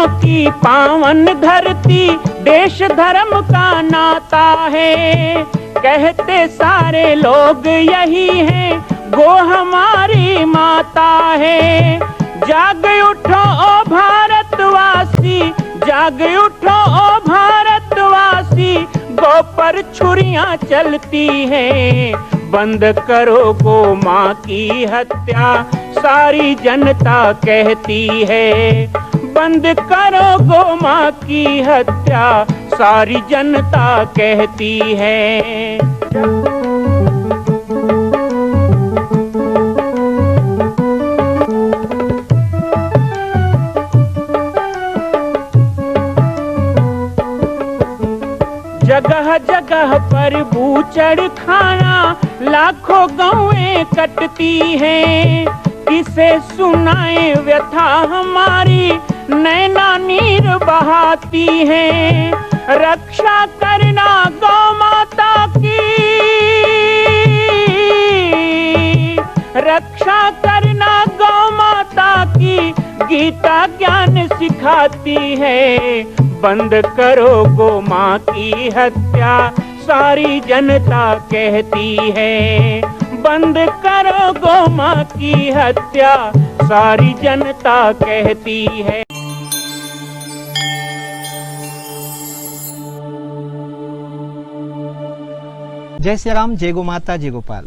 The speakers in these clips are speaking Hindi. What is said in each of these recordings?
पूज्यों की पावन धरती, देश धर्म का नाता है। कहते सारे लोग यही हैं, गो हमारी माता है। जाग उठो ओ भारतवासी, जाग उठो ओ भारतवासी, गो पर छुरियां चलती हैं। बंद करो गो माँ की हत्या, सारी जनता कहती है। बंद करो गो माँ की हत्या, सारी जनता कहती है। जगह जगह पर बूचड़ खाना, लाखों गौएं कटती हैं। किसे सुनाए व्यथा हमारी, नैना नीर बहाती हैं। रक्षा करना गौ माता की, रक्षा करना गौ माता की, गीता ज्ञान सिखाती है। बंद करो गो माँ की हत्या, सारी जनता कहती है। बंद करो गो माँ की हत्या, सारी जनता कहती है। जय श्री राम, जय गो माता, जय गोपाल।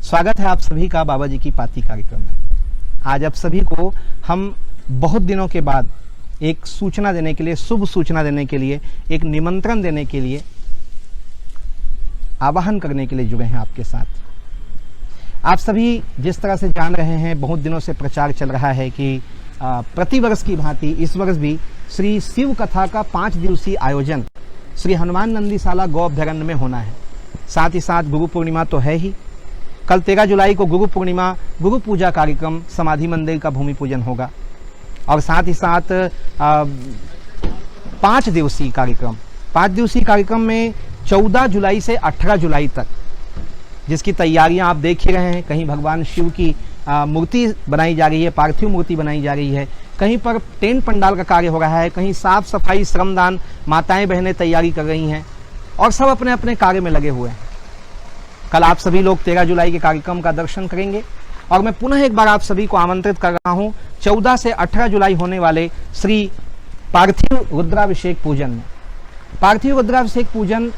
स्वागत है आप सभी का बाबा जी की पाती कार्यक्रम में। आज आप सभी को हम बहुत दिनों के बाद एक सूचना देने के लिए, शुभ सूचना देने के लिए, एक निमंत्रण देने के लिए, आवाहन करने के लिए जुड़े हैं आपके साथ। आप सभी जिस तरह से जान रहे हैं, बहुत दिनों से प्रचार चल रहा है कि प्रतिवर्ष की भांति इस वर्ष भी श्री शिव कथा का 5 दिवसीय आयोजन श्री हनुमान नंदीशाला गौ अभ्यारण्य में होना है। साथ ही साथ गुरु पूर्णिमा तो है ही। कल 13 जुलाई को गुरु पूर्णिमा, गुरु पूजा कार्यक्रम, समाधि मंदिर का भूमि पूजन होगा। और साथ ही साथ 5 दिवसीय कार्यक्रम में 14 जुलाई से 18 जुलाई तक, जिसकी तैयारियां आप देख ही रहे हैं। कहीं भगवान शिव की मूर्ति बनाई जा रही है, पार्थिव मूर्ति बनाई जा रही है, कहीं पर टेंट पंडाल का कार्य हो रहा है, कहीं साफ सफाई, श्रमदान, माताएं बहनें तैयारी कर रही हैं और सब अपने अपने कार्य में लगे हुए हैं। कल आप सभी लोग 13 जुलाई के कार्यक्रम का दर्शन करेंगे और मैं पुनः एक बार आप सभी को आमंत्रित कर रहा हूं 14 से 18 जुलाई होने वाले श्री पार्थिव रुद्राभिषेक पूजन में। पार्थिव रुद्राभिषेक पूजन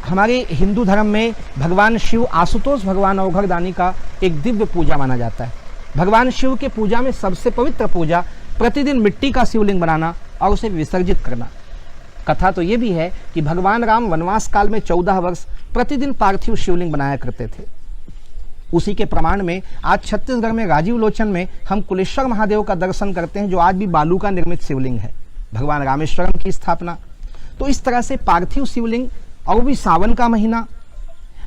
हमारे हिंदू धर्म में भगवान शिव, आशुतोष भगवान अवघरदानी का एक दिव्य पूजा माना जाता है। भगवान शिव के पूजा में सबसे पवित्र पूजा प्रतिदिन मिट्टी का शिवलिंग बनाना और उसे विसर्जित करना। कथा तो ये भी है कि भगवान राम वनवास काल में 14 वर्ष प्रतिदिन पार्थिव शिवलिंग बनाया करते थे। उसी के प्रमाण में आज छत्तीसगढ़ में राजीव लोचन में हम कुलेश्वर महादेव का दर्शन करते हैं, जो आज भी बालू का निर्मित शिवलिंग है। भगवान रामेश्वरम की स्थापना। तो इस तरह से पार्थिव शिवलिंग, और भी सावन का महीना,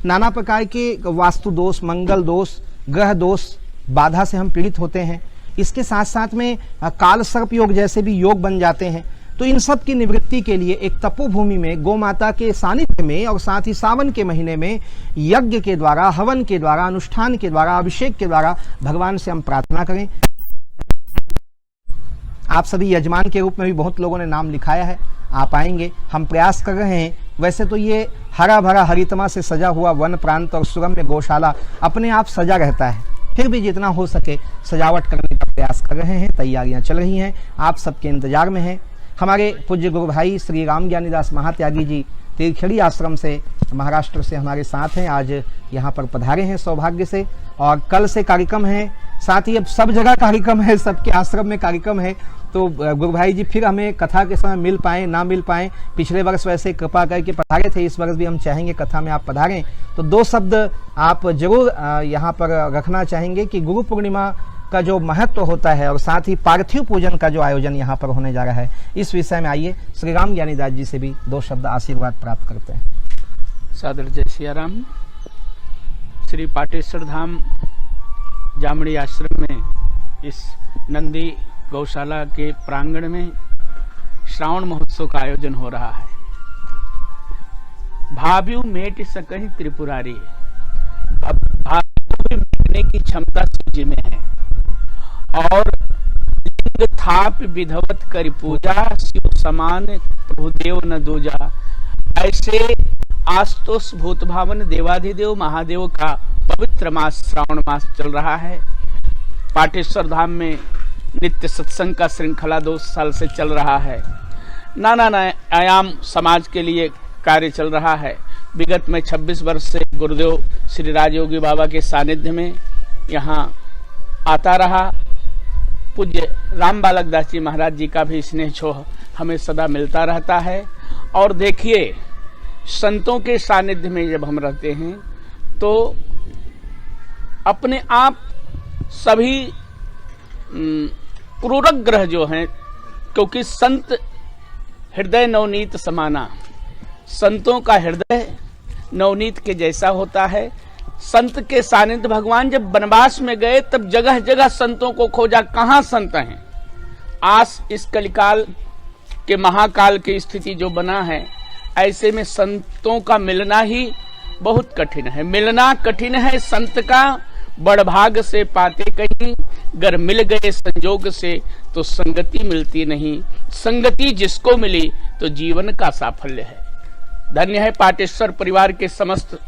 नाना प्रकार के वास्तु दोष, मंगल दोष, ग्रह दोष, बाधा से हम पीड़ित होते हैं। इसके साथ साथ में काल सर्प योग जैसे भी योग बन जाते हैं। तो इन सब की निवृत्ति के लिए एक तपोभूमि में गौ माता के सानिध्य में और साथ ही सावन के महीने में यज्ञ के द्वारा, हवन के द्वारा, अनुष्ठान के द्वारा, अभिषेक के द्वारा भगवान से हम प्रार्थना करें। आप सभी यजमान के रूप में भी बहुत लोगों ने नाम लिखाया है, आप आएंगे। हम प्रयास कर रहे हैं। वैसे तो ये हरा भरा हरितमा से सजा हुआ वन प्रांत और सुगम्य गौशाला अपने आप सजा रहता है, फिर भी जितना हो सके सजावट करने का प्रयास कर रहे हैं। तैयारियां चल रही हैं, आप सबके इंतजार में हैं। हमारे पूज्य गुरु भाई श्री राम ज्ञानीदास महात्यागी जी तीरखेड़ी आश्रम से, महाराष्ट्र से हमारे साथ हैं। आज यहाँ पर पधारे हैं सौभाग्य से, और कल से कार्यक्रम है। साथ ही अब सब जगह कार्यक्रम है, सबके आश्रम में कार्यक्रम है। तो गुरु भाई जी फिर हमें कथा के समय मिल पाए ना मिल पाए, पिछले वर्ष वैसे कृपा करके पधारे थे, इस वर्ष भी हम चाहेंगे कथा में आप पधारें। तो 2 शब्द आप जरूर यहाँ पर रखना चाहेंगे कि गुरु पूर्णिमा का जो महत्व होता है और साथ ही पार्थिव पूजन का जो आयोजन यहाँ पर होने जा रहा है, इस विषय में आइए श्री राम ज्ञानीदास जी से भी 2 शब्द आशीर्वाद प्राप्त करते हैं। सादर जय सिया राम। श्री पाटेश्वर धाम जामड़ी आश्रम में इस नंदी गौशाला के प्रांगण में श्रावण महोत्सव का आयोजन हो रहा है। भाव्यु मेट सकहि त्रिपुरारी, भाव्यु मेटने की क्षमता शिव जी में है। और अंग थाप विधवत करि पूजा, शिव समान प्रभुदेव न दूजा। ऐसे आस्तोष भूत भावन देवाधिदेव महादेव का पवित्र मास श्रावण मास चल रहा है। पाटेश्वर धाम में नित्य सत्संग का श्रृंखला 2 साल से चल रहा है। नाना आयाम समाज के लिए कार्य चल रहा है। विगत में 26 वर्ष से गुरुदेव श्री राजयोगी बाबा के सानिध्य में यहाँ आता रहा। पूज्य राम बालक दास जी महाराज जी का भी स्नेह छोह हमें सदा मिलता रहता है। और देखिए, संतों के सानिध्य में जब हम रहते हैं तो अपने आप सभी क्रूरग्रह जो हैं, क्योंकि संत हृदय नवनीत समाना, संतों का हृदय नवनीत के जैसा होता है। संत के सानिध्य, भगवान जब वनवास में गए तब जगह जगह संतों को खोजा, कहाँ संत हैं। आज इस कलिकाल के महाकाल की स्थिति जो बना है, ऐसे में संतों का मिलना ही बहुत कठिन है। मिलना कठिन है संत का, बड़भाग से पाते कहीं, गर मिल गए संजोग से तो संगति मिलती नहीं। संगति जिसको मिली तो जीवन का साफल्य है। धन्य है पाटेश्वर परिवार के समस्त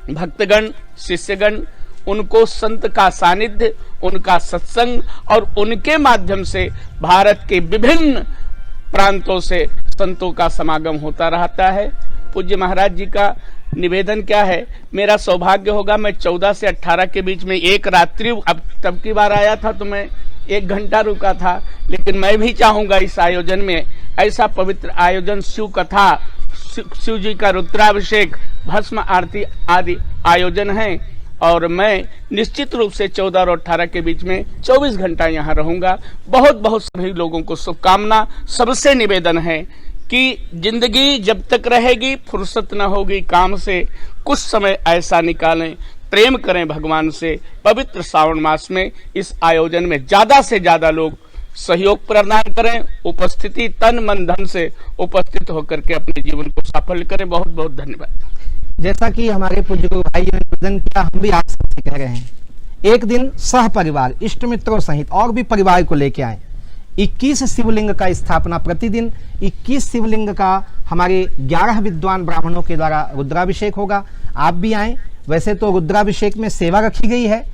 भक्तगण, शिष्यगण। उनको संत का सानिध्य, उनका सत्संग और उनके माध्यम से भारत के विभिन्न प्रांतों से संतों का समागम होता रहता है। पूज्य महाराज जी का निवेदन क्या है, मेरा सौभाग्य होगा, मैं 14 से 18 के बीच में एक रात्रि, अब तब की बार आया था तो मैं 1 घंटा रुका था, लेकिन मैं भी चाहूंगा इस आयोजन में ऐसा पवित्र आयोजन, शिव कथा, शिव जी का रुद्राभिषेक, भस्म आरती आदि आयोजन है। और मैं निश्चित रूप से 14 और 18 के बीच में 24 घंटा यहाँ रहूंगा। बहुत बहुत सभी लोगों को शुभकामना। सबसे निवेदन है कि जिंदगी जब तक रहेगी, फुर्सत न होगी काम से, कुछ समय ऐसा निकालें, प्रेम करें भगवान से। पवित्र श्रावण मास में इस आयोजन में ज्यादा से ज्यादा लोग सहयोग प्रदान करें, उपस्थिति तन मन धन से उपस्थित होकर के अपने जीवन को सफल करें। बहुत बहुत धन्यवाद। जैसा कि हमारे पूज्य गुरु भाई ने निवेदन किया, हम भी आप सबसे कह रहे हैं, एक दिन सह परिवार, इष्ट मित्रों सहित और भी परिवार को लेके आए। 21 शिवलिंग का स्थापना, प्रतिदिन 21 शिवलिंग का हमारे 11 विद्वान ब्राह्मणों के द्वारा रुद्राभिषेक होगा। आप भी आए। वैसे तो रुद्राभिषेक में सेवा रखी गई है,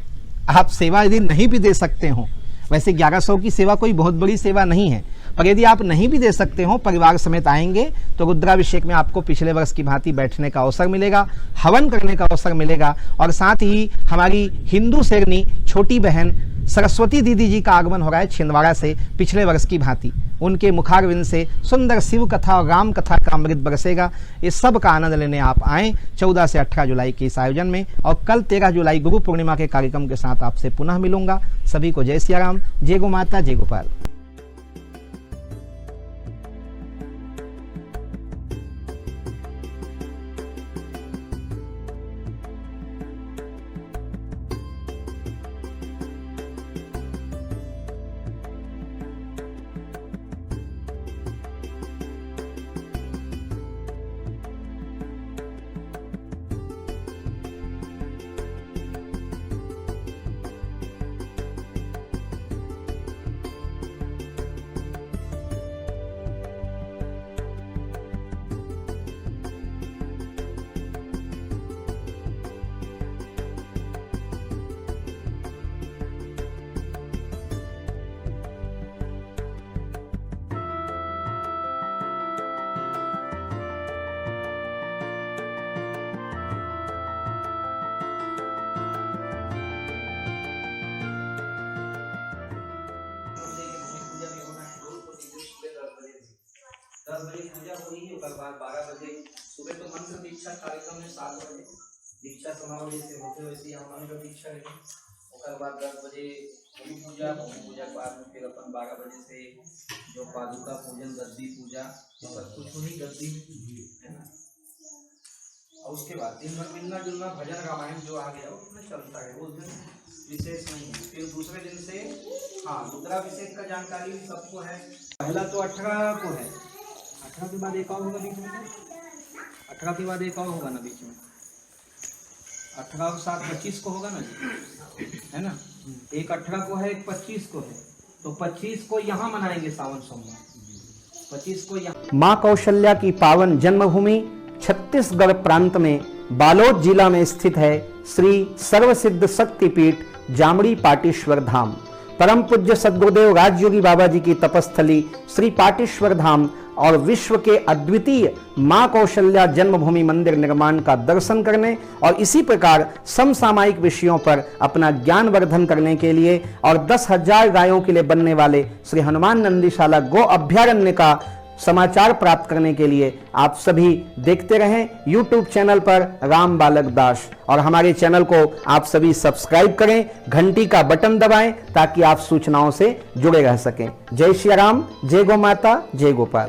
आप सेवा यदि नहीं भी दे सकते हो, वैसे 1100 की सेवा कोई बहुत बड़ी सेवा नहीं है, पर यदि आप नहीं भी दे सकते हो, परिवार समेत आएंगे तो रुद्राभिषेक में आपको पिछले वर्ष की भांति बैठने का अवसर मिलेगा, हवन करने का अवसर मिलेगा। और साथ ही हमारी हिंदू शेरनी छोटी बहन सरस्वती दीदी जी का आगमन हो रहा है छिंदवाड़ा से, पिछले वर्ष की भांति। उनके मुखारविंद से सुंदर शिव कथा और राम कथा का अमृत बरसेगा। इस सब का आनंद लेने आप आएँ 14 से 18 जुलाई के इस आयोजन में। और कल 13 जुलाई गुरु पूर्णिमा के कार्यक्रम के साथ आपसे पुनः मिलूंगा। सभी को जय सिया राम, जय गो माता, जय गोपाल। पूजा हुई, उसके बाद 12 बजे सुबह तो मंत्र दीक्षा कार्यक्रम में 7 बजे दीक्षा समारोह जैसे होते वैसे यहाँ मंत्र दीक्षा रही। उसके बाद 10 बजे भूमि पूजा, भूमि पूजा के बाद में फिर अपन 12 बजे से जो पादुका पूजन, गद्दी पूजा, सब कुछ हुई, गद्दी है ना। और उसके बाद दिन भर मिलना जुलना, भजन रामायण जो आ गया उसमें चलता है, उस दिन विशेष नहीं है। फिर दूसरे दिन से हाँ रुद्राभिषेक का जानकारी भी सबको है। पहला तो 18 को है, 18 के बाद एक और होगा बीच में, 18 के बाद एक और होगा ना बीच में, 18 और 7 25 को होगा ना जी, है ना। एक 18 को है, एक 25 को है, तो 25 को यहाँ मनाएंगे सावन सोमवार, 25 को यहाँ। माँ कौशल्या की पावन जन्मभूमि छत्तीसगढ़ प्रांत में बालोद जिला में स्थित है श्री सर्वसिद्ध शक्तिपीठ जामड़ी पाटेश्वर धाम। परम पूज्य सद्गुरुदेव राजयोगी बाबा जी की तपस्थली श्री पाटेश्वर धाम और विश्व के अद्वितीय मां कौशल्या जन्मभूमि मंदिर निर्माण का दर्शन करने और इसी प्रकार समसामयिक विषयों पर अपना ज्ञानवर्धन करने के लिए और 10,000 गायों के लिए बनने वाले श्री हनुमान नंदीशाला गो अभ्यारण्य का समाचार प्राप्त करने के लिए आप सभी देखते रहें YouTube चैनल पर राम बालक दास, और हमारे चैनल को आप सभी सब्सक्राइब करें, घंटी का बटन दबाएं ताकि आप सूचनाओं से जुड़े रह सकें। जय श्री राम, जय गौ माता, जय गोपाल।